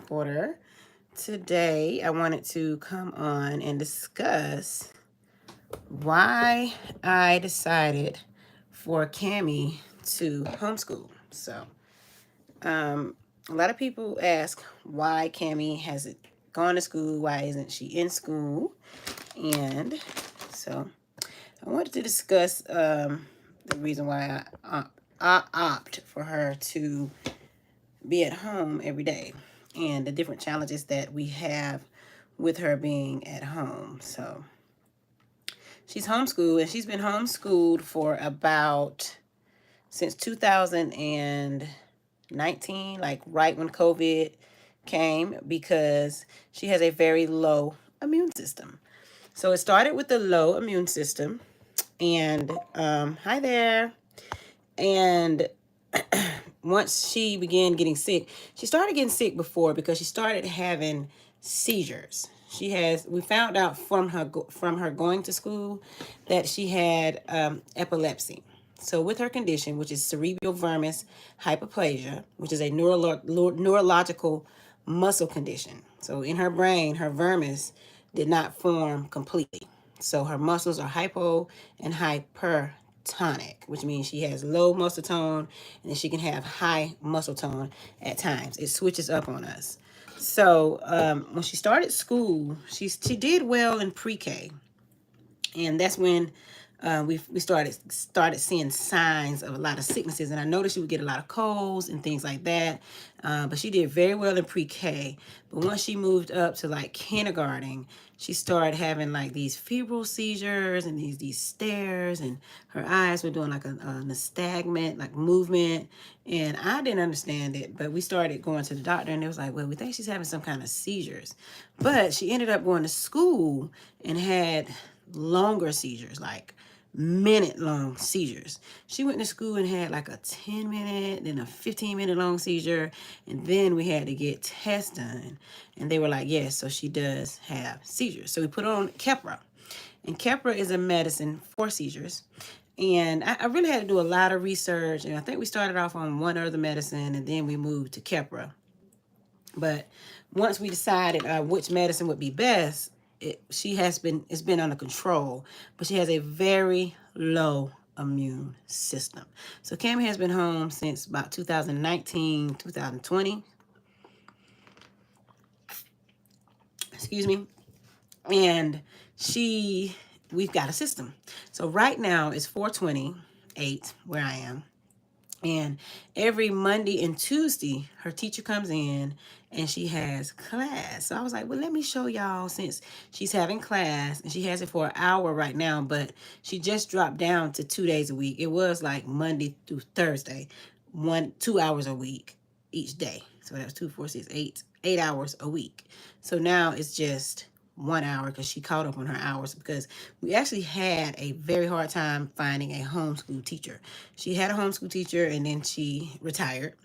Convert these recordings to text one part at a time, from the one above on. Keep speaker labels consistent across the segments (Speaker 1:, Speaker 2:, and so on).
Speaker 1: Comforter. Today, I wanted to come on and discuss why I decided for Cammie to homeschool. A lot of people ask why Cammie hasn't gone to school, why isn't she in school? And so I wanted to discuss the reason why I opt for her to be at home every day and the different challenges that we have with her being at home. So she's homeschooled, and she's been homeschooled for about since 2019, like right when COVID came, because she has a very low immune system. So it started with the low immune system, and hi there. And once she began getting sick, she started getting sick before because she started having seizures. We found out from her going to school that she had epilepsy. So with her condition, which is cerebral vermis hyperplasia, which is a neurological muscle condition. So in her brain, her vermis did not form completely. So her muscles are hypo and hypertonic, which means she has low muscle tone and then she can have high muscle tone at times. It switches up on us. So when she started school, she did well in pre-K, and that's when we started seeing signs of a lot of sicknesses. And I noticed she would get a lot of colds and things like that. But she did very well in pre-K. But once she moved up to like kindergarten, she started having like these febrile seizures and these stares, and her eyes were doing like a nystagmus, like movement. And I didn't understand it, but we started going to the doctor, and it was like, well, we think she's having some kind of seizures. But she ended up going to school and had longer seizures, like minute-long seizures. She went to school and had like a 10-minute, then a 15-minute long seizure, and then we had to get tests done, and they were like, yes, so she does have seizures. So we put her on Keppra, and Keppra is a medicine for seizures. And I really had to do a lot of research, and I think we started off on one other medicine, and then we moved to Keppra. But once we decided which medicine would be best, it's been under control, but she has a very low immune system. So Cammie has been home since about 2019, 2020. Excuse me. And we've got a system. So right now it's 4:28 where I am. And every Monday and Tuesday, her teacher comes in and she has class. So I was like, well, let me show y'all, since she's having class, and she has it for an hour right now, but she just dropped down to 2 days a week. It was like Monday through Thursday, 2 hours a week each day. So that was 2, 4, 6, 8 hours a week. So now it's just 1 hour because she caught up on her hours, because we actually had a very hard time finding a homeschool teacher. She had a homeschool teacher and then she retired.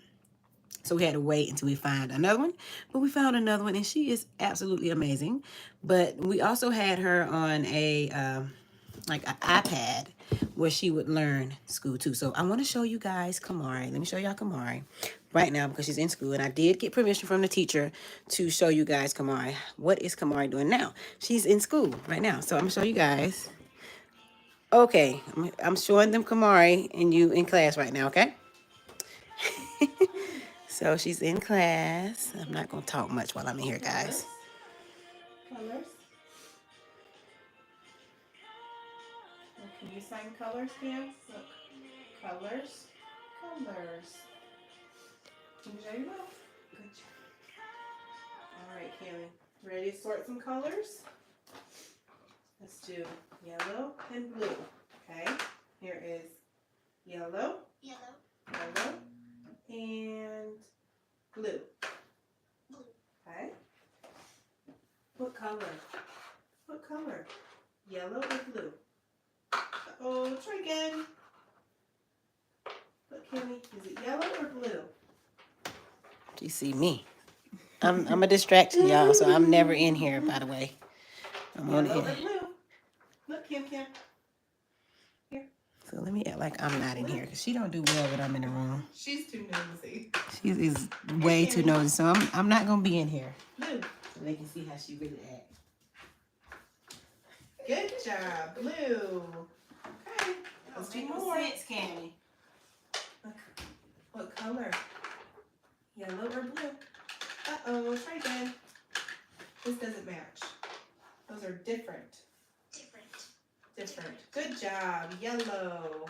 Speaker 1: So we had to wait until we find another one. But we found another one, and she is absolutely amazing. But we also had her on like an iPad where she would learn school too. So I want to show you guys Kamari. Let me show y'all Kamari right now because she's in school. And I did get permission from the teacher to show you guys Kamari. What is Kamari doing now? She's in school right now. So I'm going to show you guys. Okay, I'm showing them Kamari and you in class right now, okay? So she's in class. I'm not going to talk much while I'm in here, guys. Colors. Can you sign colors, Cam? Look. Colors. Colors. There you go. Good job. All right, Cammie. Ready to sort some colors? Let's do yellow and blue. Okay. Here is yellow. Yellow. And blue. Okay. What color? What color? Yellow or blue? Oh, try again. Look, Cammie, is it yellow or blue? You see me. I'm a distraction, y'all, so I'm never in here, by the way. I'm on here. Look, Kim. Here. So let me act like I'm not in here because she don't do well when I'm in the room.
Speaker 2: She's too nosy.
Speaker 1: She is way too nosy, so I'm not gonna be in here. Blue. So they can see how she really acts.
Speaker 2: Good job, Blue. Okay, let's do more.
Speaker 1: Sense, Cammy.
Speaker 2: Look, what color? Yellow or blue? Uh-oh, try again. This doesn't match. Those are different. Different. Good job, yellow.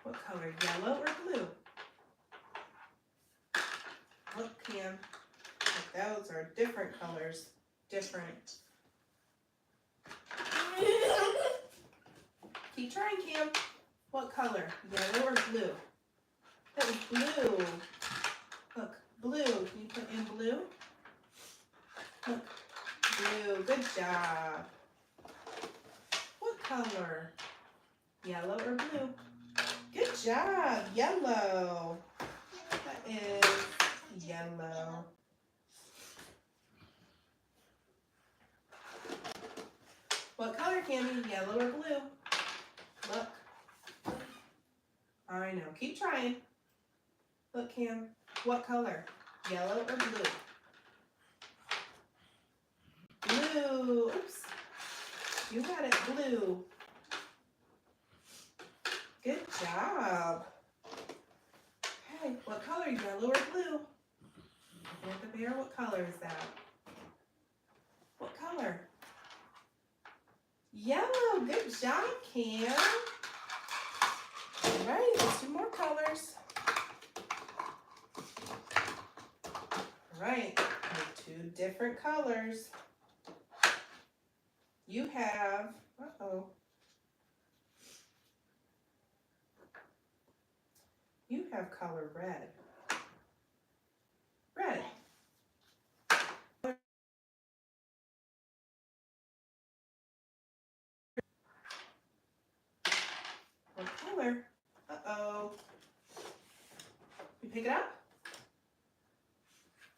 Speaker 2: What color, yellow or blue? Look, Cam. Those are different colors. Different. Keep trying, Cam. What color? Yellow or blue? That was blue. Look, blue. Can you put in blue? Look, blue. Good job. What color? Yellow or blue? Good job. Yellow. That is yellow. What color, Cammy? Yellow or blue? Look. I know. Keep trying. Look, Cam. What color? Yellow or blue? Blue. Oops. You got it. Blue. Good job. Okay. What color? Yellow or blue? Looking at the bear. What color is that? What color? Yellow. Good job, Cam. All right, let's do more colors. All right, two different colors. You have, you have color red. Red. What color? Uh-oh. You pick it up?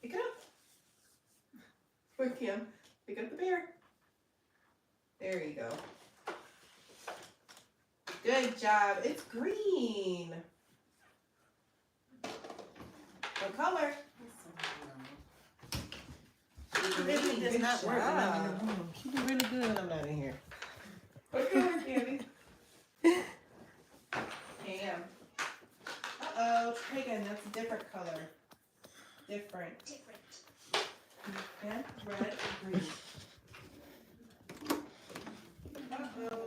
Speaker 2: Pick it up. Where, Kim? Pick up the bear. There you go. Good job. It's green. What color?
Speaker 1: She really does not work when I'm in the room. She do really good when I'm not in here.
Speaker 2: What color, Candy? Cam. Uh-oh. Try again. That's a different color. Different. Red, red, and green. Uh-oh.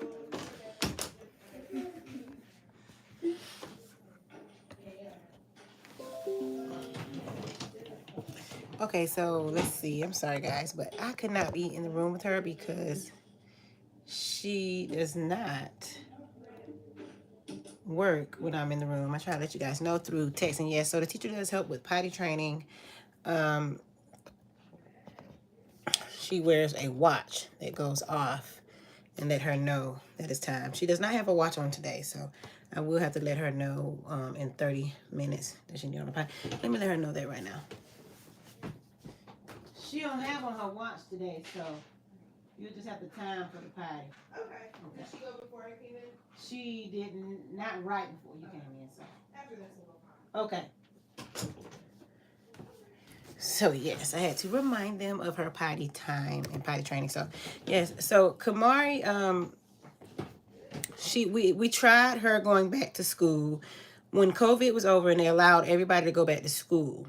Speaker 1: Okay, so let's see. I'm sorry, guys, but I could not be in the room with her because she does not work when I'm in the room. I try to let you guys know through text, and yes, so the teacher does help with potty training. She wears a watch that goes off and let her know that it's time. She does not have a watch on today, so I will have to let her know in 30 minutes that she needs on the potty. Let me let her know that right now. She don't have on her watch today, so you'll just have the time for the potty.
Speaker 2: Okay. Did she go before I came in?
Speaker 1: She didn't, not right before you came in, so.
Speaker 2: After this, we'll go.
Speaker 1: Okay. So yes, I had to remind them of her potty time and potty training. So yes, so Kamari, we tried her going back to school when COVID was over and they allowed everybody to go back to school.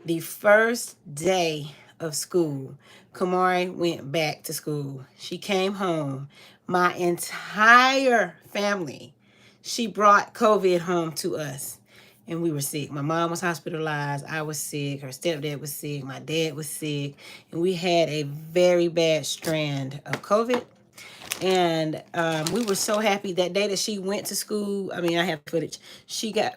Speaker 1: The first day of school, Kamari went back to school. She came home. My entire family, she brought COVID home to us. And we were sick. My mom was hospitalized. I was sick. Her stepdad was sick. My dad was sick. And we had a very bad strand of COVID. And we were so happy that day that she went to school. I mean, I have footage.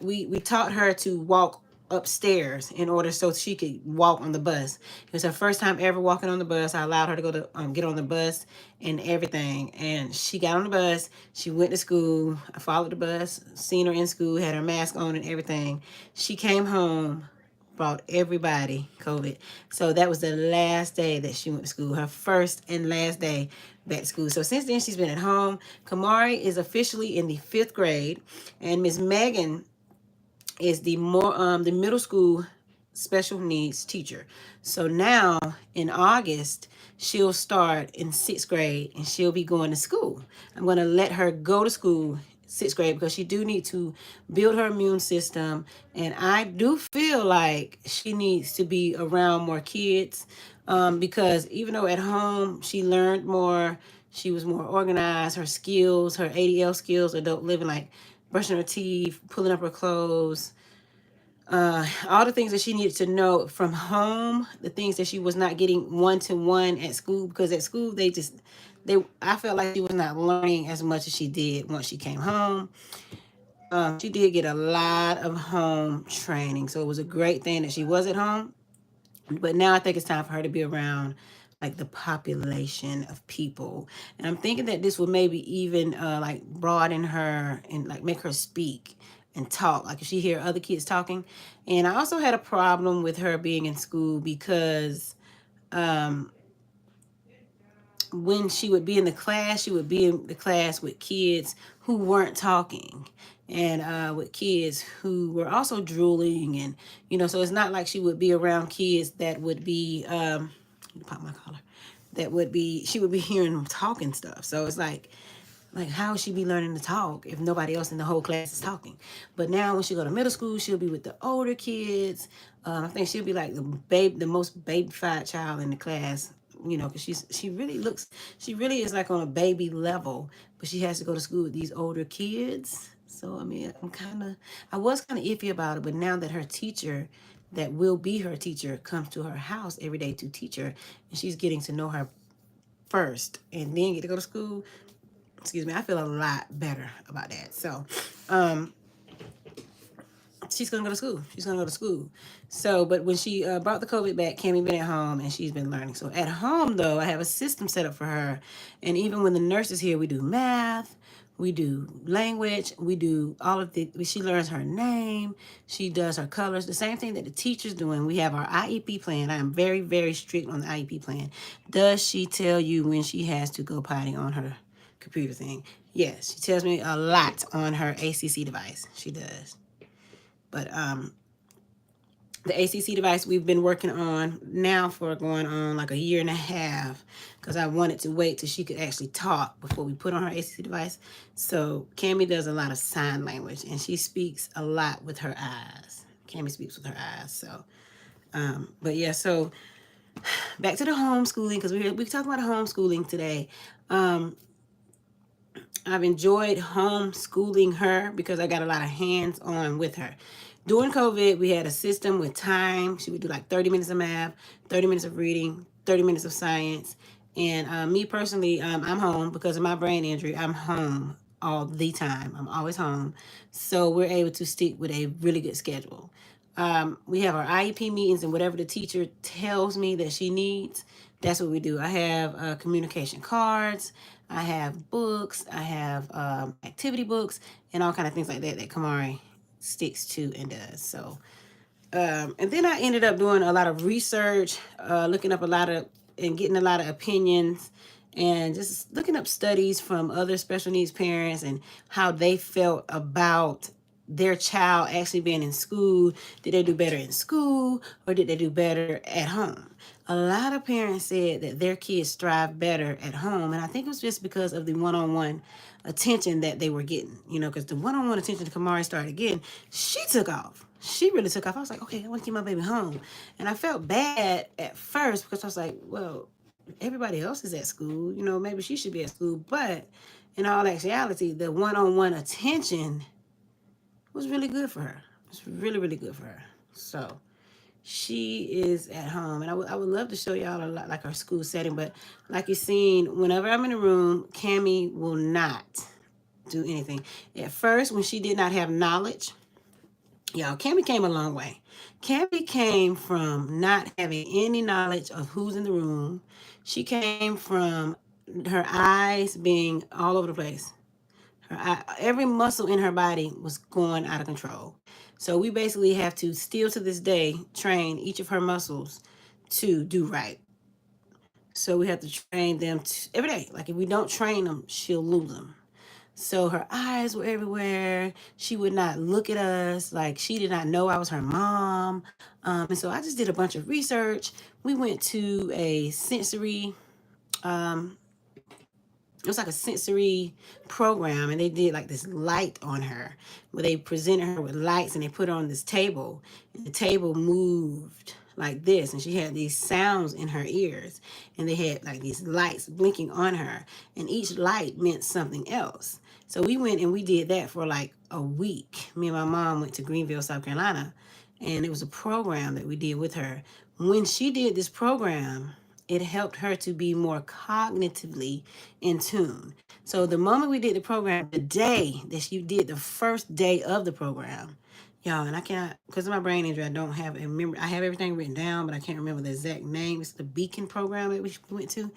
Speaker 1: We taught her to walk upstairs in order so she could walk on the bus. It was her first time ever walking on the bus. I allowed her to go to get on the bus and everything. And she got on the bus. She went to school. I followed the bus, seen her in school, had her mask on and everything. She came home, brought everybody COVID. So that was the last day that she went to school, her first and last day. back to school. So since then, she's been at home. Kamari is officially in the 5th grade, and Miss Megan is the middle school special needs teacher. So now in August, she'll start in 6th grade and she'll be going to school. I'm going to let her go to school 6th grade because she do need to build her immune system, and I do feel like she needs to be around more kids, because even though at home she learned more, she was more organized, her skills, her ADL skills, adult living, like brushing her teeth, pulling up her clothes, all the things that she needed to know from home, the things that she was not getting one-to-one at school, because at school they I felt like she was not learning as much as she did once she came home. She did get a lot of home training, so it was a great thing that she was at home. But now I think it's time for her to be around like the population of people, and I'm thinking that this will maybe even like broaden her and like make her speak and talk, like if she hear other kids talking. And I also had a problem with her being in school because um when she would be in the class, she would be in the class with kids who weren't talking, and with kids who were also drooling, and so it's not like she would be around kids that would be pop my collar, that would be she would be hearing them talking stuff. So it's like how she be learning to talk if nobody else in the whole class is talking? But now when she go to middle school, she'll be with the older kids. I think she'll be like the most babyfied child in the class. Because she really is like on a baby level, but she has to go to school with these older kids. So I mean, I was kind of iffy about it, but now that her teacher, that will be her teacher, comes to her house every day to teach her, and she's getting to know her first, and then get to go to school, excuse me, I feel a lot better about that. So she's gonna go to school. She's gonna go to school. So, but when she brought the COVID back, Cammie been at home and she's been learning. So at home though, I have a system set up for her, and even when the nurse is here, we do math, we do language, we do all of the. She learns her name, she does her colors, the same thing that the teacher's doing. We have our IEP plan. I am very, very strict on the IEP plan. Does she tell you when she has to go potty on her computer thing? Yes, she tells me a lot on her ACC device. She does. But the ACC device we've been working on now for going on like a year and a half, because I wanted to wait till she could actually talk before we put on her ACC device. So Cammie does a lot of sign language, and she speaks a lot with her eyes. Cammie speaks with her eyes. So, but yeah, so back to the homeschooling, because we talking about homeschooling today. I've enjoyed homeschooling her because I got a lot of hands-on with her. During COVID, we had a system with time. She would do like 30 minutes of math, 30 minutes of reading, 30 minutes of science. And me personally, I'm home because of my brain injury. I'm home all the time. I'm always home. So we're able to stick with a really good schedule. We have our IEP meetings, and whatever the teacher tells me that she needs, that's what we do. I have communication cards, I have books, I have activity books, and all kind of things like that that Kamari sticks to and does. So, and then I ended up doing a lot of research, looking up a lot of and getting a lot of opinions, and just looking up studies from other special needs parents and how they felt about their child actually being in school. Did they do better in school, or did they do better at home? A lot of parents said that their kids thrive better at home, and I think it was just because of the one-on-one attention that they were getting. Because the one-on-one attention Kamari started getting, she took off. She really took off. I was like, okay, I want to keep my baby home, and I felt bad at first because I was like, well, everybody else is at school. Maybe she should be at school, but in all actuality, the one-on-one attention was really good for her. It's really, really good for her. So she is at home, and I would love to show y'all a lot like her school setting, but like you've seen, whenever I'm in the room, Cammie will not do anything. At first, when she did not have knowledge, y'all, Cammie came a long way. Cammie came from not having any knowledge of who's in the room. She came from her eyes being all over the place. Every muscle in her body was going out of control. So we basically have to still to this day train each of her muscles to do right. So we have to train them every day. Like if we don't train them, she'll lose them. So her eyes were everywhere. She would not look at us. Like she did not know I was her mom. And so I just did a bunch of research. We went to a sensory um, it was like a sensory program, and they did like this light on her where they presented her with lights and they put her on this table, and the table moved like this, and she had these sounds in her ears, and they had like these lights blinking on her, and each light meant something else. So we went and we did that for like a week. Me and my mom went to Greenville, South Carolina, and it was a program that we did with her. When she did this program, it helped her to be more cognitively in tune. So the moment we did the program, the day that she did the first day of the program, y'all, and I cannot, because of my brain injury, I don't have a memory. I have everything written down, but I can't remember the exact name. It's the Beacon program that we went to.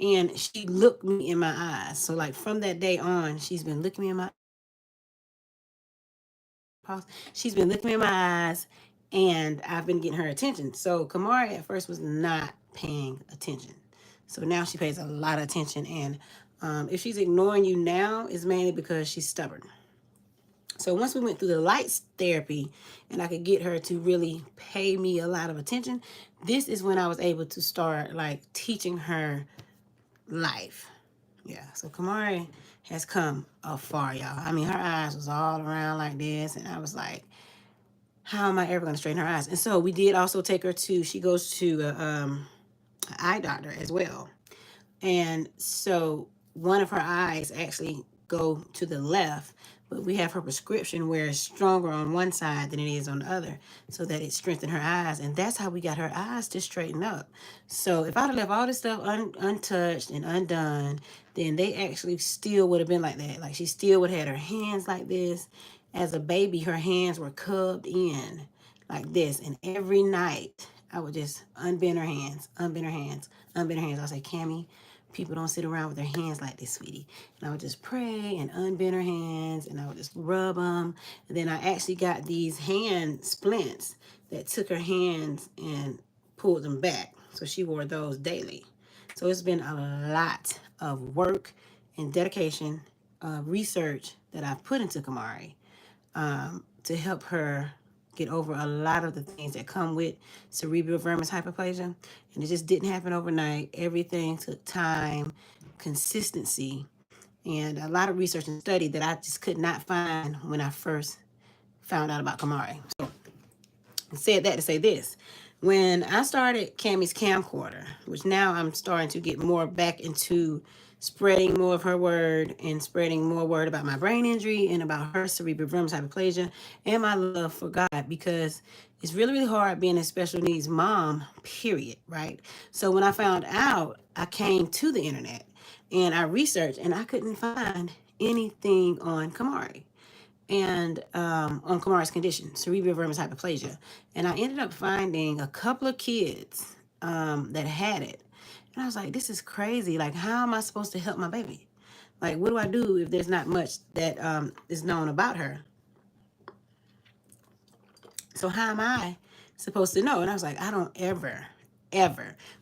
Speaker 1: And she looked me in my eyes. So like from that day on, she's been looking me in my she's been looking me in my eyes, and I've been getting her attention. So Kamari at first was not paying attention. So now she pays a lot of attention. And if she's ignoring you now, it's mainly because she's stubborn. So once we went through the lights therapy and I could get her to really pay me a lot of attention, this is when I was able to start like teaching her life. Yeah, so Kamari has come far, y'all. I mean, her eyes was all around like this, and I was like, how am I ever going to straighten her eyes? And so we did also take her to, she goes to an eye doctor as well. And so one of her eyes actually go to the left, but we have her prescription where it's stronger on one side than it is on the other, so that it strengthened her eyes. And that's how we got her eyes to straighten up. So if I'd have left all this stuff untouched and undone, then they actually still would have been like that. Like she still would have had her hands like this. As a baby, her hands were cupped in like this. And every night I would just unbend her hands, unbend her hands, unbend her hands. I'll say, Cammy, people don't sit around with their hands like this, sweetie. And I would just pray and unbend her hands, and I would just rub them. And then I actually got these hand splints that took her hands and pulled them back. So she wore those daily. So it's been a lot of work and dedication, research that I've put into Kamari to help her get over a lot of the things that come with cerebral vermis hyperplasia. And it just didn't happen overnight. Everything took time, consistency, and a lot of research and study that I just could not find when I first found out about Kamari. So I said that to say this. When I started Cammy's camcorder, which now I'm starting to get more back into spreading more of her word and spreading more word about my brain injury and about her cerebral vermis hyperplasia and my love for God, because it's really, really hard being a special needs mom, period, right? So when I found out, I came to the internet and I researched, and I couldn't find anything on Kamari and on Kamara's condition, cerebral vermis hyperplasia. And I ended up finding a couple of kids that had it. And I was like, this is crazy. Like, how am I supposed to help my baby? Like, what do I do if there's not much that is known about her? So how am I supposed to know? And I was like, I don't ever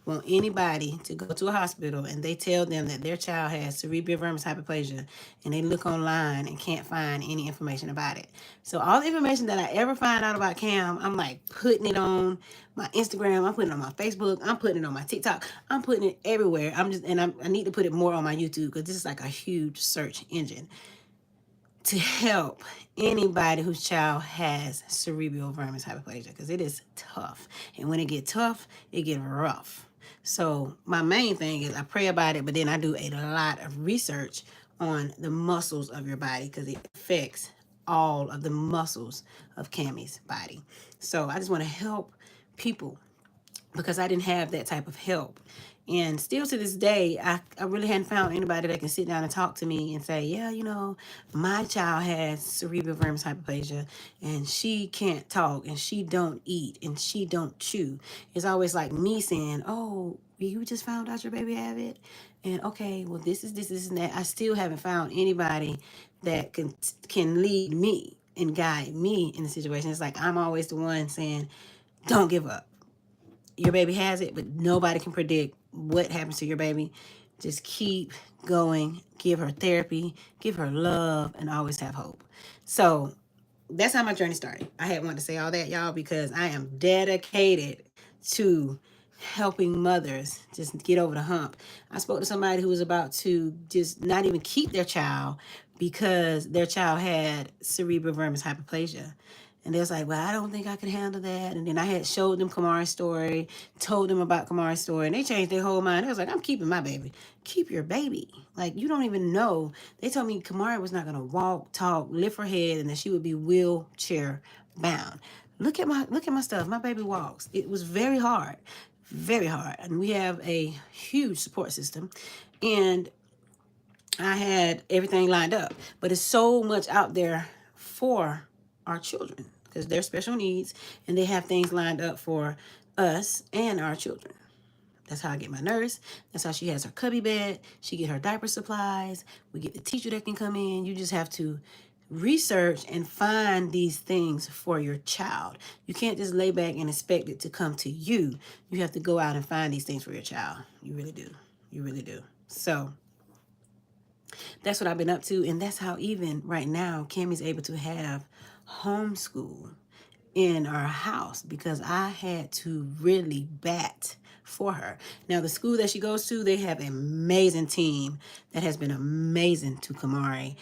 Speaker 1: want anybody to go to a hospital and they tell them that their child has cerebral vermis hyperplasia, and they look online and can't find any information about it. So all the information that I ever find out about Cam, I'm like putting it on my Instagram, I'm putting it on my Facebook, I'm putting it on my TikTok, I'm putting it everywhere. I need to put it more on my YouTube, because this is like a huge search engine to help anybody whose child has cerebral vermis hyperplasia, because it is tough. And when it get tough, it get rough. So my main thing is I pray about it, but then I do a lot of research on the muscles of your body, because it affects all of the muscles of Cammy's body. So I just want to help people, because I didn't have that type of help. And still to this day, I really hadn't found anybody that can sit down and talk to me and say, yeah, my child has cerebral vermis hyperplasia, and she can't talk, and she don't eat, and she don't chew. It's always like me saying, oh, you just found out your baby have it? And okay, well, this, and that. I still haven't found anybody that can lead me and guide me in the situation. It's like I'm always the one saying, don't give up. your baby has it, but nobody can predict what happens to your baby. Just keep going, give her therapy, give her love, and always have hope. So that's how my journey started. I had wanted to say all that, y'all, because I am dedicated to helping mothers just get over the hump. I spoke to somebody who was about to just not even keep their child because their child had cerebral vermis hyperplasia. And they was like, well, I don't think I could handle that. And then I had showed them Kamara's story, told them about Kamara's story, and they changed their whole mind. They was like, I'm keeping my baby. Keep your baby. Like, you don't even know. They told me Kamara was not going to walk, talk, lift her head, and that she would be wheelchair bound. Look at my stuff. My baby walks. It was very hard. Very hard. And we have a huge support system. And I had everything lined up. But it's so much out there for our children because they're special needs and they have things lined up for us and our children. That's how I get my nurse. That's how she has her cubby bed. She get her diaper supplies. We get the teacher that can come in. You just have to research and find these things for your child. You can't just lay back and expect it to come to you. You have to go out and find these things for your child. You really do. You really do. So that's what I've been up to. And that's how even right now, Cammie's able to have homeschool in our house because I had to really bat for her. Now, the school that she goes to, they have an amazing team that has been amazing to Kamari.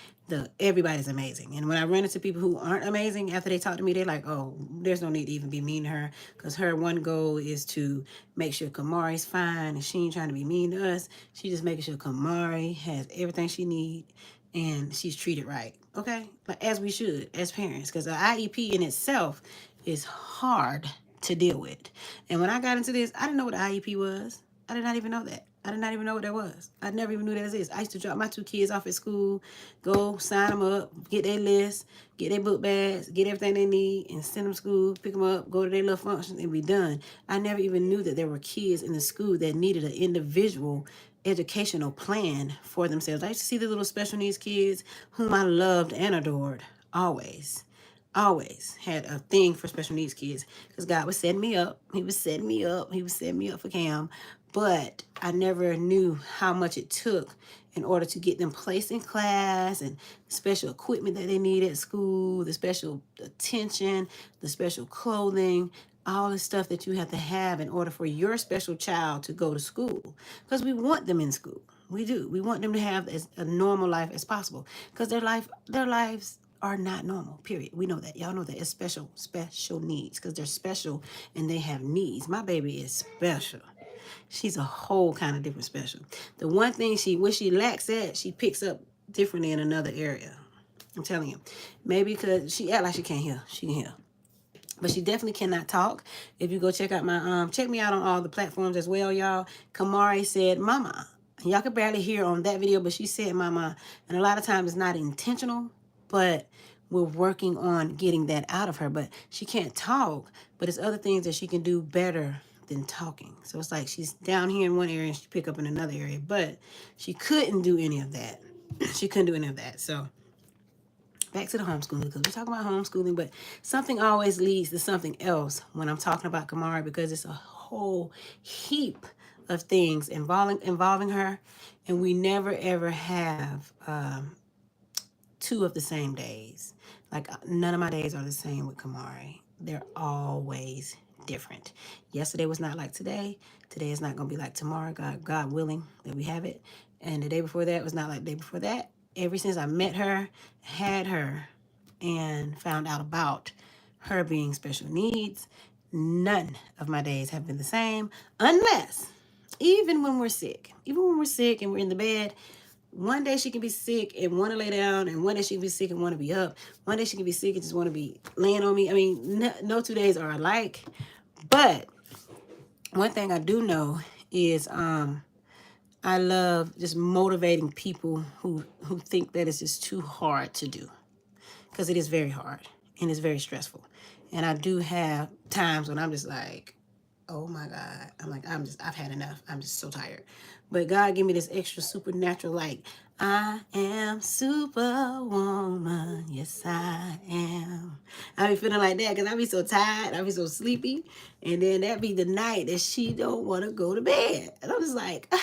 Speaker 1: Everybody's amazing. And when I run into people who aren't amazing, after they talk to me, they're like, oh, there's no need to even be mean to her because her one goal is to make sure Kamari's fine and she ain't trying to be mean to us. She just making sure Kamari has everything she needs and she's treated right. Okay? But as we should, as parents, because the IEP in itself is hard to deal with. And when I got into this, I didn't know what the IEP was. I did not even know that. I did not even know what that was. I never even knew that existed. I used to drop my 2 kids off at school, go sign them up, get their list, get their book bags, get everything they need, and send them to school, pick them up, go to their little function, and be done. I never even knew that there were kids in the school that needed an individual educational plan for themselves. I used to see the little special needs kids whom I loved and adored, always had a thing for special needs kids because God was setting me up. He was setting me up. He was setting me up for Cam. But I never knew how much it took in order to get them placed in class and special equipment that they need at school, the special attention, the special clothing, all the stuff that you have to have in order for your special child to go to school. Because we want them in school. We do. We want them to have as a normal life as possible because their lives are not normal, period. We know that. Y'all know that it's special needs because they're special and they have needs. My baby is special. She's a whole kind of different special. The one thing she lacks at, she picks up differently in another area. I'm telling you. Maybe because she act like she can't hear. She can hear. But she definitely cannot talk. If you go check out my check me out on all the platforms as well, y'all. Kamari said mama. And y'all could barely hear on that video, but she said mama. And a lot of times it's not intentional, but we're working on getting that out of her. But she can't talk, but it's other things that she can do better than talking. So it's like she's down here in one area and she pick up in another area, but she couldn't do any of that. She couldn't do any of that. So back to the homeschooling because we're talking about homeschooling, but something always leads to something else when I'm talking about Kamara because it's a whole heap of things involving her, and we never ever have 2 of the same days. Like none of my days are the same with Kamari. They're always different. Yesterday was not like today. Today is not going to be like tomorrow. God willing that we have it. And the day before that was not like the day before that. Ever since I met her, had her, and found out about her being special needs, none of my days have been the same unless, even when we're sick and we're in the bed, one day she can be sick and want to lay down, and one day she can be sick and want to be up. One day she can be sick and just want to be laying on me. I mean, no 2 days are alike. But one thing I do know is I love just motivating people who think that it's just too hard to do, because it is very hard and it's very stressful. And I do have times when I'm just like, oh my God. I'm like, I've had enough. I'm just so tired. But God give me this extra supernatural, like, I am superwoman. Yes, I am. I be feeling like that because I be so tired. I be so sleepy. And then that be the night that she don't want to go to bed. And I'm just like,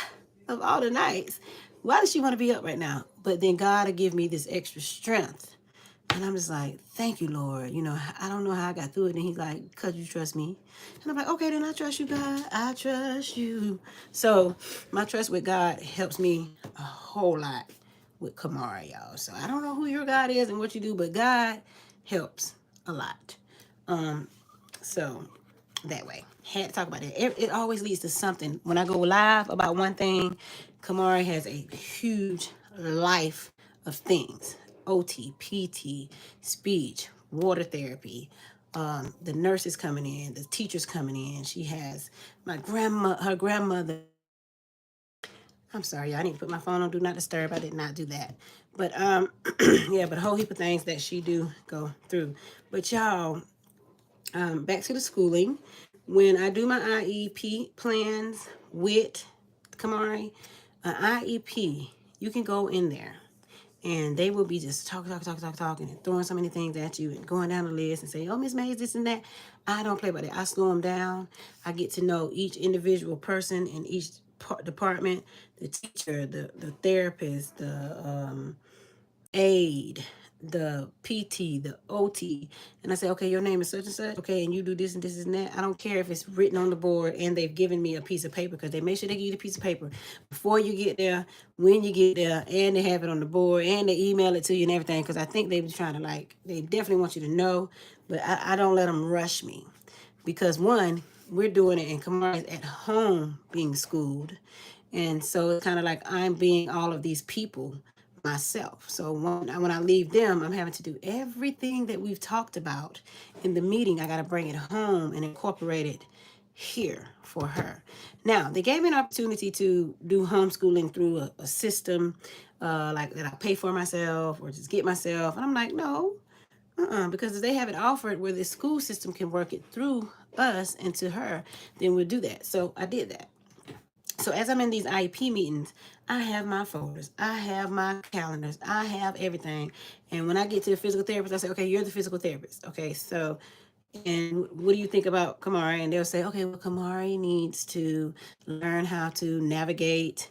Speaker 1: of all the nights, why does she want to be up right now? But then God will give me this extra strength. And I'm just like, thank you, Lord. You know, I don't know how I got through it. And he's like, because you trust me. And I'm like, okay, then I trust you, God. I trust you. So my trust with God helps me a whole lot with Kamara, y'all. So I don't know who your God is and what you do, but God helps a lot. Um, so that way. Had to talk about that. It always leads to something. When I go live about one thing, Kamari has a huge life of things. OT, PT, speech, water therapy, the nurses coming in, the teachers coming in. She has her grandmother. I'm sorry, y'all. I need to put my phone on do not disturb. I did not do that. But yeah, but a whole heap of things that she do go through. But y'all, back to the schooling. When I do my IEP plans with Kamari, an IEP, you can go in there and they will be just talking and throwing so many things at you and going down the list and saying, oh, Miss Mays, this and that. I don't play by that. I slow them down. I get to know each individual person in each department, the teacher, the therapist, the aide, the PT, the OT, and I say, okay, your name is such and such, okay, and you do this and this and that. I don't care if it's written on the board and they've given me a piece of paper because they make sure they give you the piece of paper before you get there, when you get there, and they have it on the board and they email it to you and everything because I think they're trying to they definitely want you to know, but I don't let them rush me because one, we're doing it and Kamari's at home being schooled. And so it's kind of like I'm being all of these people myself. So when I leave them, I'm having to do everything that we've talked about in the meeting. I got to bring it home and incorporate it here for her. Now, they gave me an opportunity to do homeschooling through a system like that I pay for myself or just get myself. And I'm like, no, because if they have it offered where the school system can work it through us and to her, then we'll do that. So I did that. So as I'm in these IEP meetings, I have my folders, I have my calendars, I have everything. And when I get to the physical therapist, I say, okay, you're the physical therapist. Okay, so, and what do you think about Kamari? And they'll say, okay, well, Kamari needs to learn how to navigate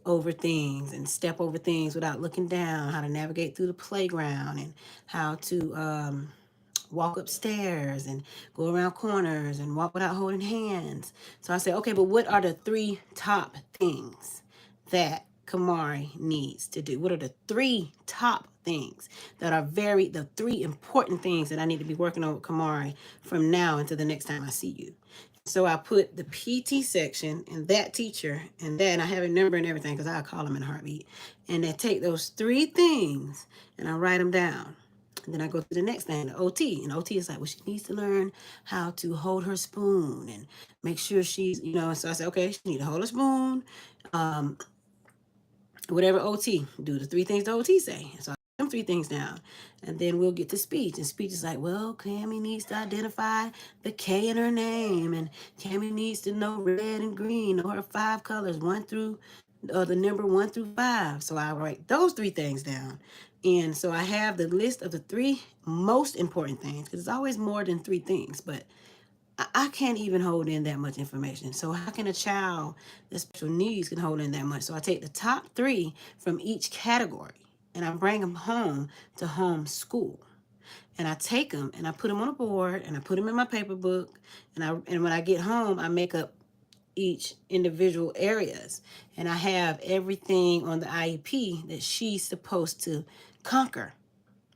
Speaker 1: over things and step over things without looking down, how to navigate through the playground and how to walk upstairs and go around corners and walk without holding hands. So I said, okay, but what are the three top things that Kamari needs to do? What are the three top things that are the three important things that I need to be working on with Kamari from now until the next time I see you? So I put the PT section and that teacher and that, and I have a number and everything because I'll call them in a heartbeat. And I take those three things and I write them down. And then I go to the next thing, the OT. And OT is like, well, she needs to learn how to hold her spoon and make sure she's, and so I said, okay, she needs to hold her spoon. Um, whatever OT, do the three things the OT say. So I write them three things down. And then we'll get to speech. And speech is like, well, Cammie needs to identify the K in her name. And Cammie needs to know red and green, know her 5 colors, the number 1 through 5. So I write those three things down. And so I have the list of the 3 most important things because it's always more than 3 things. But I can't even hold in that much information. So how can a child with special needs can hold in that much? So I take the top 3 from each category and I bring them home to homeschool. And I take them and I put them on a board and I put them in my paper book. And when I get home, I make up each individual areas. And I have everything on the IEP that she's supposed to conquer.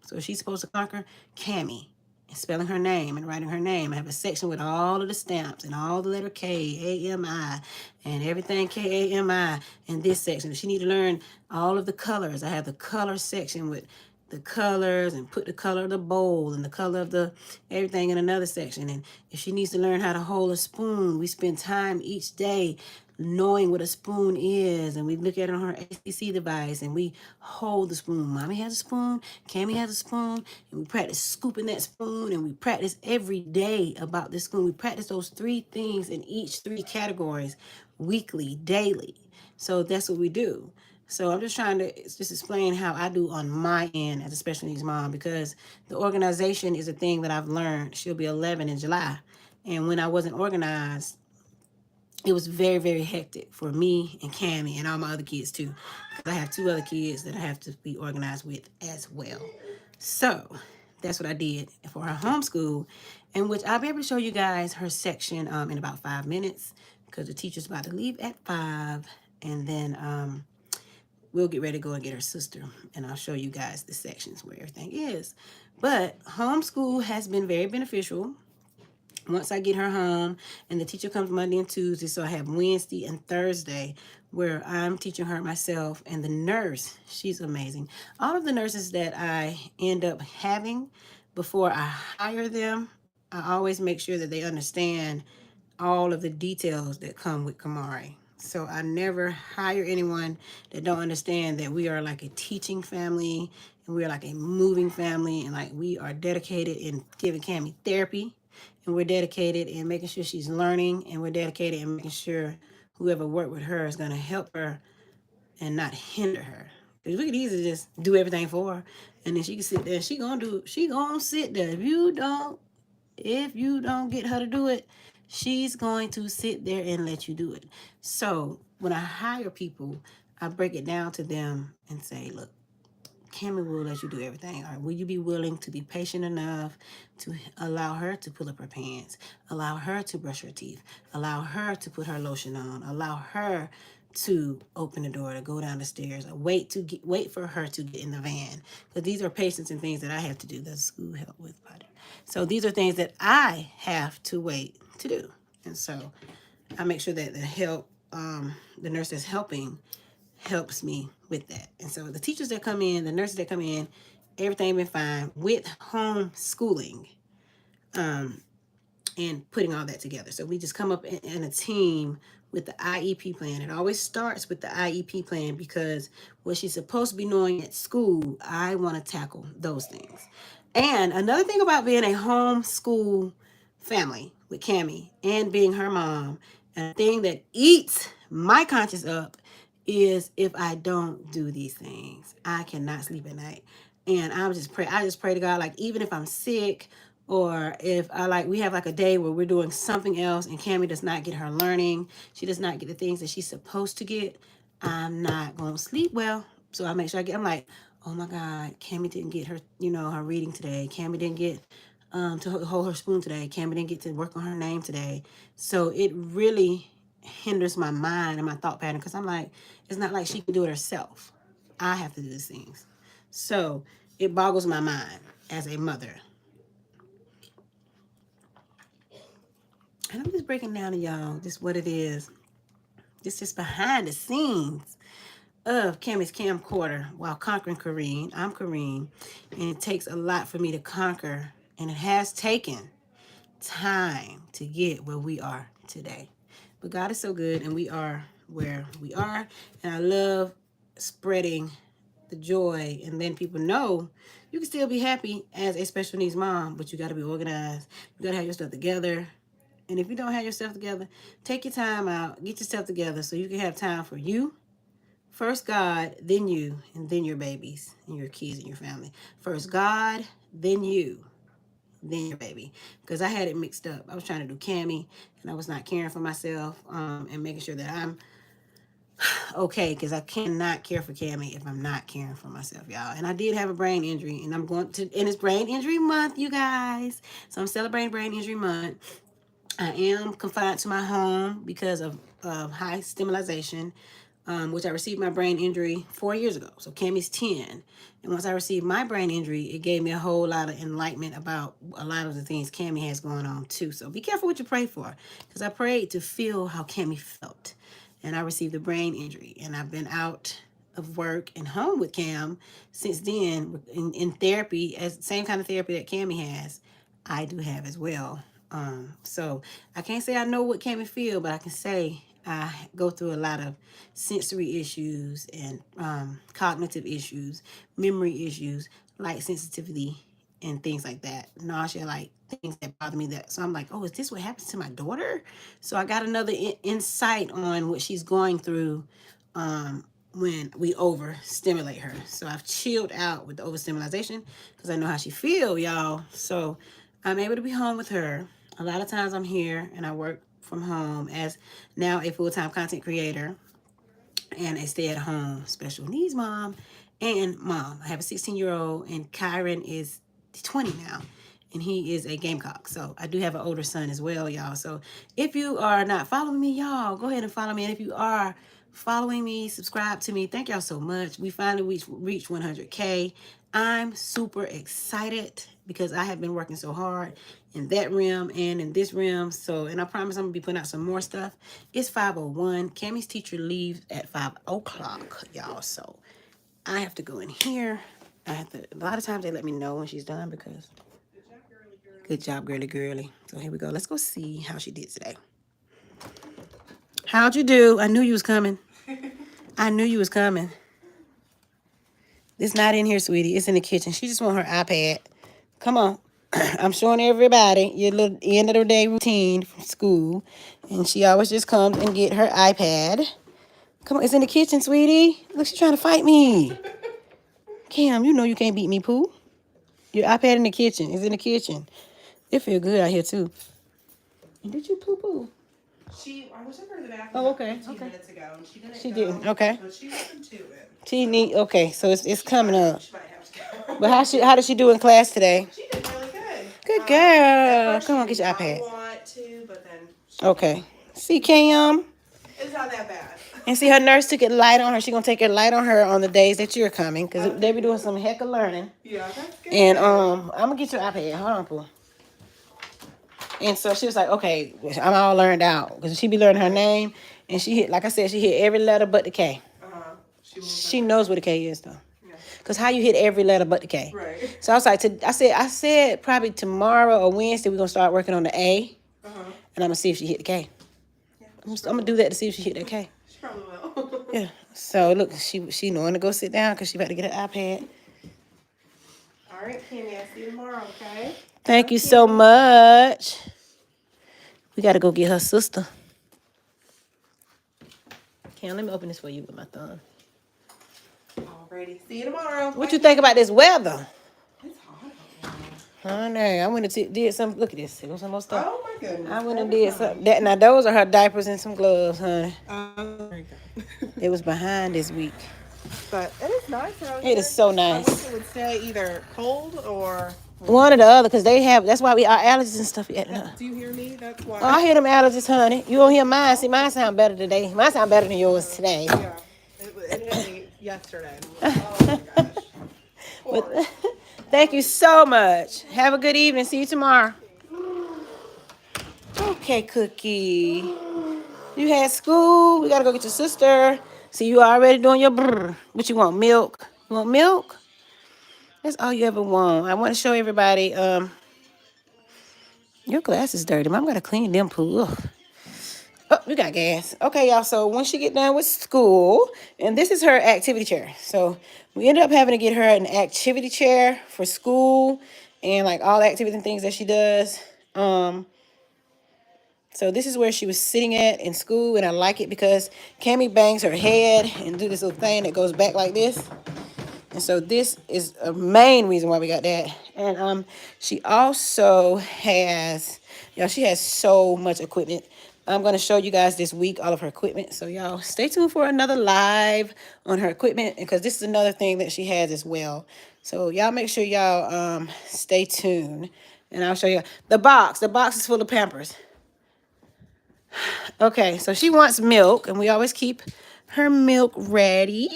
Speaker 1: So she's supposed to conquer Cammie and spelling her name and writing her name. I have a section with all of the stamps and all the letter K, A-M-I, and everything K-A-M-I in this section. She need to learn all of the colors. I have the color section with the colors and put the color of the bowl and the color of the everything in another section. And if she needs to learn how to hold a spoon, we spend time each day knowing what a spoon is, and we look at it on her ACC device and we hold the spoon. Mommy has a spoon, Cammy has a spoon, and we practice scooping that spoon, and we practice every day about this spoon. We practice those three things in each three categories weekly, daily. So that's what we do. So I'm just trying to just explain how I do on my end as a special needs mom, because the organization is a thing that I've learned. She'll be 11 in July. And when I wasn't organized, it was very, very hectic for me and Cammy and all my other kids too. Because I have two other kids that I have to be organized with as well. So that's what I did for her homeschool, in which I'll be able to show you guys her section in about 5 minutes, because the teacher's about to leave at 5. And then we'll get ready to go and get her sister, and I'll show you guys the sections where everything is. But homeschool has been very beneficial once I get her home, and the teacher comes Monday and Tuesday, so I have Wednesday and Thursday where I'm teaching her myself. And the nurse, she's amazing. All of the nurses that I end up having before I hire them, I always make sure that they understand all of the details that come with Kamari. So I never hire anyone that don't understand that we are like a teaching family, and we are like a moving family, and like we are dedicated in giving Cammy therapy, and we're dedicated in making sure she's learning, and we're dedicated in making sure whoever worked with her is going to help her and not hinder her. Because we could easily just do everything for her, and then she can sit there and she gonna sit there. If you don't get her to do it, she's going to sit there and let you do it. So when I hire people, I break it down to them and say, look, Cammy will let you do everything. All right, will you be willing to be patient enough to allow her to pull up her pants, allow her to brush her teeth, allow her to put her lotion on, allow her to open the door, to go down the stairs, or wait for her to get in the van? Because these are patients and things that I have to do. That's school help with body. So these are things that I have to wait to do, and so I make sure that the nurse that's helping helps me with that. And so the teachers that come in, the nurses that come in, everything been fine with homeschooling, um, and putting all that together. So we just come up in a team with the IEP plan. It always starts with the IEP plan, because what she's supposed to be knowing at school, I want to tackle those things. And another thing about being a homeschool family with Cammy and being her mom, and a thing that eats my conscience up, is if I don't do these things, I cannot sleep at night. And I just pray to God, like, even if I'm sick, or if we have like a day where we're doing something else and Cammy does not get her learning, she does not get the things that she's supposed to get, I'm not going to sleep well. So I make sure I'm like, oh my God, Cammy didn't get her, her reading today. Cammy didn't get to hold her spoon today. Cammy didn't get to work on her name today. So it really hinders my mind and my thought pattern, because I'm like, it's not like she can do it herself. I have to do these things. So it boggles my mind as a mother. And I'm just breaking down to y'all just what it is. This is behind the scenes of Cammy's camcorder while conquering Kareen. I'm Kareen, and it takes a lot for me to conquer, and it has taken time to get where we are today. But God is so good, and we are where we are, and I love spreading the joy, and then people know you can still be happy as a special needs mom, but you got to be organized. You got to have your stuff together. And if you don't have yourself together, take your time out, get yourself together so you can have time for you. First God, then you, and then your babies and your kids and your family. First God, then you, then your baby. Because I had it mixed up. I was trying to do Cammy, and I was not caring for myself, and making sure that I'm okay, because I cannot care for Cammy if I'm not caring for myself, y'all. And I did have a brain injury, and and it's brain injury month, you guys. So I'm celebrating brain injury month. I am confined to my home because of high stimulation, which I received my brain injury 4 years ago. So Cammy's 10. And once I received my brain injury, it gave me a whole lot of enlightenment about a lot of the things Cammy has going on too. So be careful what you pray for, because I prayed to feel how Cammy felt. And I received a brain injury, and I've been out of work and home with Cam, since then in therapy, as same kind of therapy that Cammy has, I do have as well. So I can't say I know what Cammy feel, but I can say I go through a lot of sensory issues and cognitive issues, memory issues, light sensitivity, and things like that. Nausea, like things that bother me. That so I'm like, oh, is this what happens to my daughter? So I got another insight on what she's going through when we overstimulate her. So I've chilled out with the overstimulation because I know how she feel, y'all. So I'm able to be home with her. A lot of times I'm here and I work from home as now a full-time content creator and a stay-at-home special needs mom and mom. I have a 16-year-old and Kyron is 20 now and he is a gamecock. So I do have an older son as well, y'all. So if you are not following me, y'all, go ahead and follow me. And if you are following me, subscribe to me. Thank y'all so much. We finally reached 100K. I'm super excited because I have been working so hard in that realm and in this realm. So, and I promise I'm gonna be putting out some more stuff. It's 5:01. Cammy's teacher leaves at 5 o'clock, y'all. So I have to go in here. I have to, a lot of times they let me know when she's done because good job, girly, girly. So here we go. Let's go see how she did today. How'd you do? I knew you was coming. I knew you was coming. It's not in here, sweetie. It's in the kitchen. She just want her iPad. Come on. I'm showing everybody your little end of the day routine from school. And she always just comes and get her iPad. Come on, it's in the kitchen, sweetie. Look, she's trying to fight me. Cam, you know you can't beat me, Pooh. Your iPad in the kitchen. It's in the kitchen. It feel good out here, too. Did you poo-poo?
Speaker 2: I was over to the bathroom
Speaker 1: Oh, okay.
Speaker 2: 15
Speaker 1: Okay.
Speaker 2: minutes ago, and she didn't
Speaker 1: She
Speaker 2: go,
Speaker 1: didn't. Okay.
Speaker 2: but she listened to it.
Speaker 1: She need. Okay, so it's coming up.
Speaker 2: She might have to go.
Speaker 1: But how did she do in class today?
Speaker 2: She did really good.
Speaker 1: Good
Speaker 2: At
Speaker 1: girl.
Speaker 2: first
Speaker 1: Come on,
Speaker 2: she
Speaker 1: get your
Speaker 2: did
Speaker 1: iPad.
Speaker 2: not want to, but then
Speaker 1: Okay. See, Cam.
Speaker 2: it's not that bad.
Speaker 1: And see, her nurse took it light on her. She's going to take it light on her on the days that you're coming. Because they be doing some heck of learning.
Speaker 2: Yeah, that's good.
Speaker 1: And I'm going to get your iPad. Hold on, Pooh. And so she was like, okay, I'm all learned out. Because she be learning her name. And she hit, like I said, she hit every letter but the K. She knows what the K is, though. Because how you hit every letter but the K.
Speaker 2: Right.
Speaker 1: So I was like, I said probably tomorrow or Wednesday we're going to start working on the A. And I'm going to see if she hit the K.
Speaker 2: Yeah,
Speaker 1: I'm going to do that to see if she hit that K.
Speaker 2: she probably will.
Speaker 1: Yeah. So look, she knowing to go sit down because she about to get her iPad.
Speaker 2: All right, Kimmy, I'll see you tomorrow, okay?
Speaker 1: Thank you so much. We got to go get her sister. Cam, let me open this for you with my thumb.
Speaker 2: Alrighty, see you tomorrow.
Speaker 1: What you think about this weather?
Speaker 2: It's hot.
Speaker 1: Honey, I went and did some. Look at this. There goes some more stuff.
Speaker 2: Oh my goodness.
Speaker 1: I went and did some. That now those are her diapers and some gloves, honey.
Speaker 2: There you go.
Speaker 1: It was behind this week.
Speaker 2: But it is nice out
Speaker 1: It
Speaker 2: here.
Speaker 1: is so
Speaker 2: I
Speaker 1: nice.
Speaker 2: wish it would stay either cold or.
Speaker 1: One or the other, because they have. That's why our allergies and stuff.
Speaker 2: Do you hear me? That's why.
Speaker 1: Oh, I hear them allergies, honey. You don't hear mine. See, mine sound better today. Mine sound better than yours today.
Speaker 2: Yeah. It hit me yesterday. Oh my gosh.
Speaker 1: But, thank you so much. Have a good evening. See you tomorrow. Okay, Cookie. You had school. We gotta go get your sister. See, you already doing your brr. What you want? Milk? You want milk? That's all you ever want. I want to show everybody. Your glass is dirty. I'm gonna clean them, Pooh. Ugh. Oh, we got gas. Okay, y'all. So when she get done with school, and this is her activity chair. So we ended up having to get her an activity chair for school and like all the activities and things that she does. So this is where she was sitting at in school, and I like it because Cammy bangs her head and do this little thing that goes back like this. And so this is a main reason why we got that. And she also has, y'all, she has so much equipment. I'm going to show you guys this week all of her equipment. So y'all stay tuned for another live on her equipment because this is another thing that she has as well. So y'all make sure y'all stay tuned. And I'll show you the box. The box is full of Pampers. Okay, so she wants milk, and we always keep her milk ready.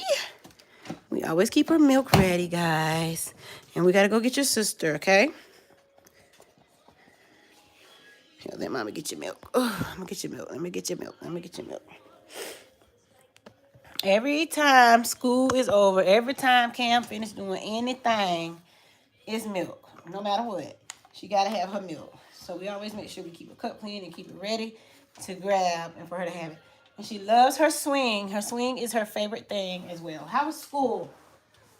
Speaker 1: We always keep her milk ready, guys. And we got to go get your sister, okay? Here, let Mama get your milk. Oh, I'm going to get your milk. Let me get your milk. Let me get your milk. Every time school is over, every time Cam finished doing anything, it's milk. No matter what. She got to have her milk. So we always make sure we keep a cup clean and keep it ready to grab and for her to have it. And she loves her swing. Her swing is her favorite thing as well. How was school?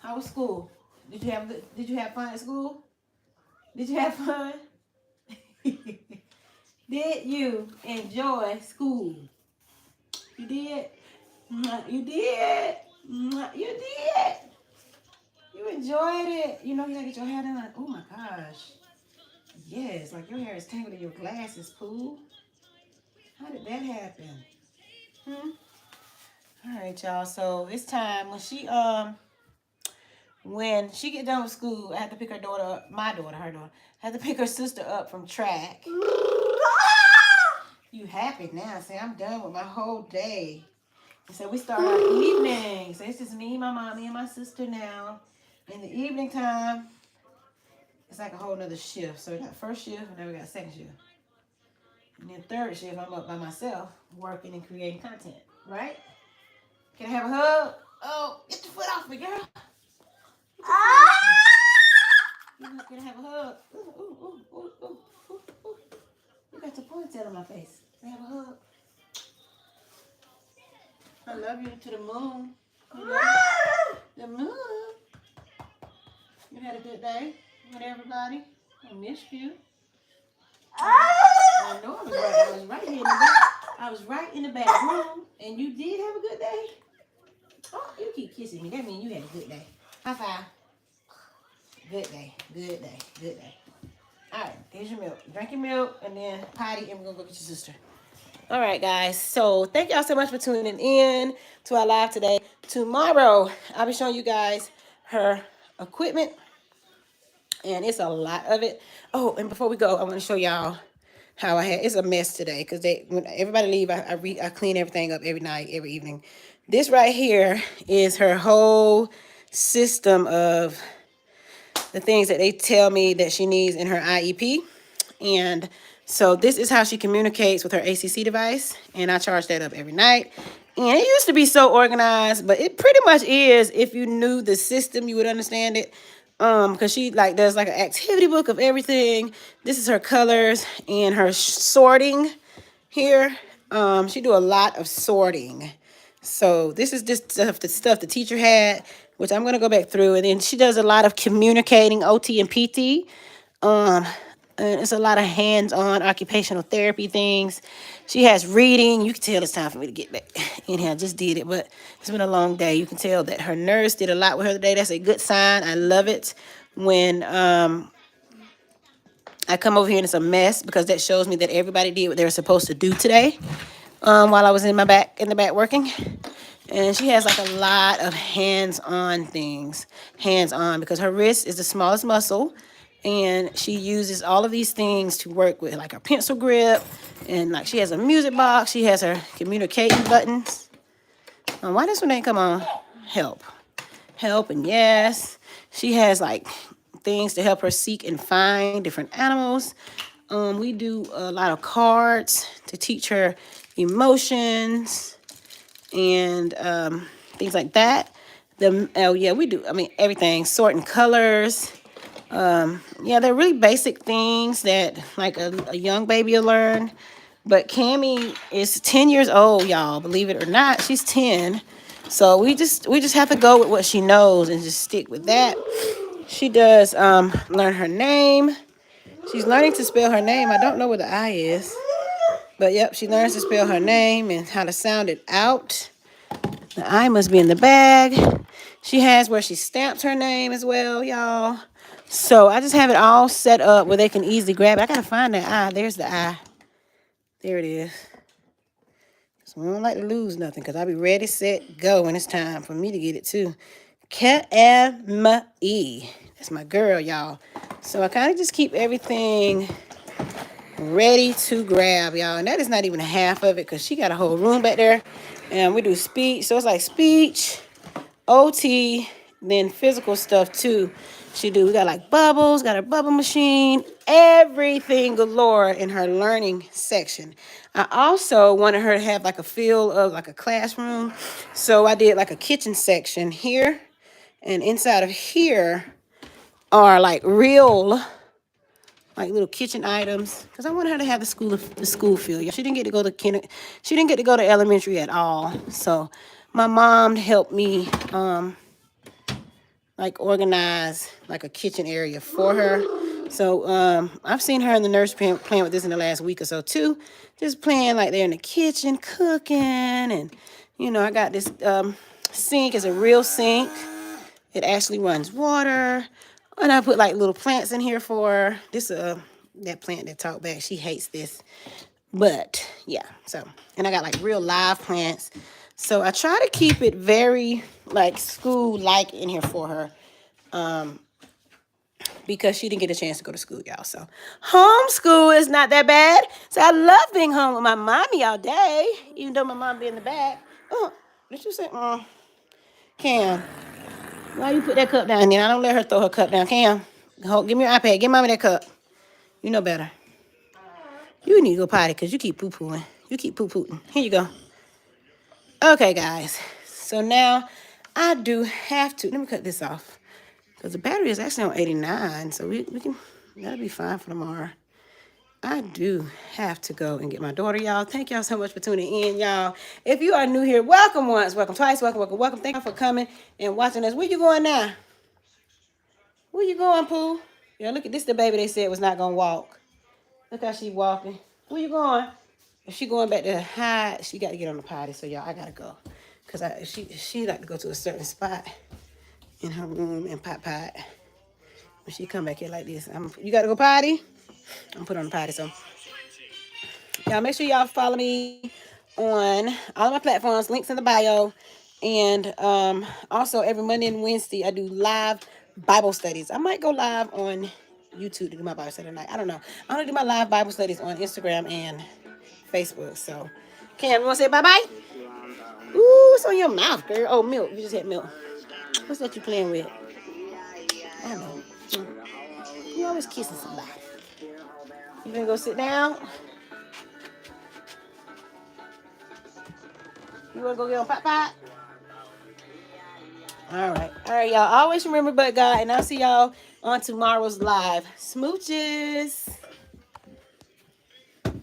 Speaker 1: How was school? Did you have fun at school? Did you have fun? Did you enjoy school? You did? You did? You did? You enjoyed it? You know you gotta get your hair done. Oh my gosh. Yes, like your hair is tangled in your glasses, Pooh. How did that happen? Hmm? All right, y'all. So it's time when she get done with school, I have to pick her daughter up, my daughter, her daughter. I have to pick her sister up from track. You happy now? Say I'm done with my whole day. So we start our evening. So it's just me, my mommy, and my sister now. In the evening time, it's like a whole nother shift. So we got first shift, and then we got second shift. And then third shift, I'm up by myself, working and creating content. Right? Can I have a hug? Oh, get your foot off me, girl. Can I have a hug? Ooh, ooh, ooh, ooh, ooh, ooh, ooh. You got your ponytail on my face. Can I have a hug? I love you to the moon. The moon. You had a good day with everybody. I missed you. I know I was right here in the back. I was right in the back room, and you did have a good day. Oh, you keep kissing me. That means you had a good day. High five. Good day. Good day. Good day. All right, here's your milk. Drink your milk, and then potty, and we're gonna go get your sister. All right, guys. So thank y'all so much for tuning in to our live today. Tomorrow, I'll be showing you guys her equipment, and it's a lot of it. Oh, and before we go, I want to show y'all how it's a mess today because when everybody leave, I clean everything up every night, every evening. This right here is her whole system of the things that they tell me that she needs in her IEP. And so this is how she communicates with her ACC device. And I charge that up every night. And it used to be so organized, but it pretty much is. If you knew the system, you would understand it. Because she like does like an activity book of everything. This is her colors and her sorting here. She do a lot of sorting. So this is just the stuff the teacher had, which I'm gonna go back through. And then she does a lot of communicating OT and PT. Um, and it's a lot of hands-on occupational therapy things. She has reading. You can tell it's time for me to get back in here. I just did it, but it's been a long day. You can tell that her nurse did a lot with her today. That's a good sign. I love it when I come over here and it's a mess because that shows me that everybody did what they were supposed to do today. While I was in the back working. And she has like a lot of hands-on things. Hands-on because her wrist is the smallest muscle. And she uses all of these things to work with, like her pencil grip. And like she has a music box. She has her communicating buttons. Why this one ain't come on? Help. Help and yes. She has like things to help her seek and find different animals. We do a lot of cards to teach her emotions and things like that. We do. I mean, everything. Sorting colors. They're really basic things that like a young baby will learn. But Cammie is 10 years old, y'all. Believe it or not, she's 10. So we just have to go with what she knows and just stick with that. She does learn her name. She's learning to spell her name. I don't know where the I is. But yep, she learns to spell her name and how to sound it out. The I must be in the bag. She has where she stamps her name as well, y'all. So I just have it all set up where they can easily grab it. I gotta find that I. There's the I. There it is. So I don't like to lose nothing because I'll be ready, set, go when it's time for me to get it too. Cammie. That's my girl, y'all. So I kind of just keep everything ready to grab, y'all. And that is not even half of it because she got a whole room back there. And we do speech. So it's like speech, OT, then physical stuff too. She do. We got like bubbles, got a bubble machine, everything galore in her learning section. I also wanted her to have like a feel of like a classroom. So I did like a kitchen section here. And inside of here are like real like little kitchen items because I wanted her to have the school feel. Yeah, she didn't get to go to she didn't get to go to elementary at all. So my mom helped me like organize like a kitchen area for her. So I've seen her in the nursery playing with this in the last week or so too. Just playing like they're in the kitchen cooking, and I got this sink. Is a real sink. It actually runs water. And I put like little plants in here for her. This that plant that talked back. She hates this. But yeah, so and I got like real live plants. So I try to keep it very like school like in here for her. Because she didn't get a chance to go to school, y'all. So homeschool is not that bad. So I love being home with my mommy all day, even though my mom be in the back. Oh, did you say, Cam, why you put that cup down there? I don't let her throw her cup down. Cam, give me your iPad. Give mommy that cup. You know better. You need to go potty because you keep poo-pooing. You keep poo-pooing. Here you go. Okay, guys. So now I do have to, let me cut this off. Because the battery is actually on 89. So we can, that'll be fine for tomorrow. I do have to go and get my daughter, y'all. Thank y'all so much for tuning in, y'all. If you are new here, welcome once, welcome twice, welcome, welcome, welcome. Thank you for coming and watching us. Where you going now? Where you going, Pooh? Yeah, look at this, the baby they said was not going to walk. Look how she walking. Where you going? If she going back to hide, she got to get on the potty. So, y'all, I got to go. Because she like to go to a certain spot in her room and pot. When she come back here like this, you got to go potty? I'm put on the potty, so. Y'all make sure y'all follow me on all of my platforms, links in the bio. And also every Monday and Wednesday, I do live Bible studies. I might go live on YouTube to do my Bible study tonight. I don't know. I'm going to do my live Bible studies on Instagram and Facebook. So, Cam, you want to say bye-bye? Ooh, it's on your mouth, girl. Oh, milk. You just had milk. What's that you playing with? I don't know. You always kissing somebody. You gonna go sit down? You wanna go get on pot? All right, y'all. Always remember but God, and I'll see y'all on tomorrow's live. Smooches.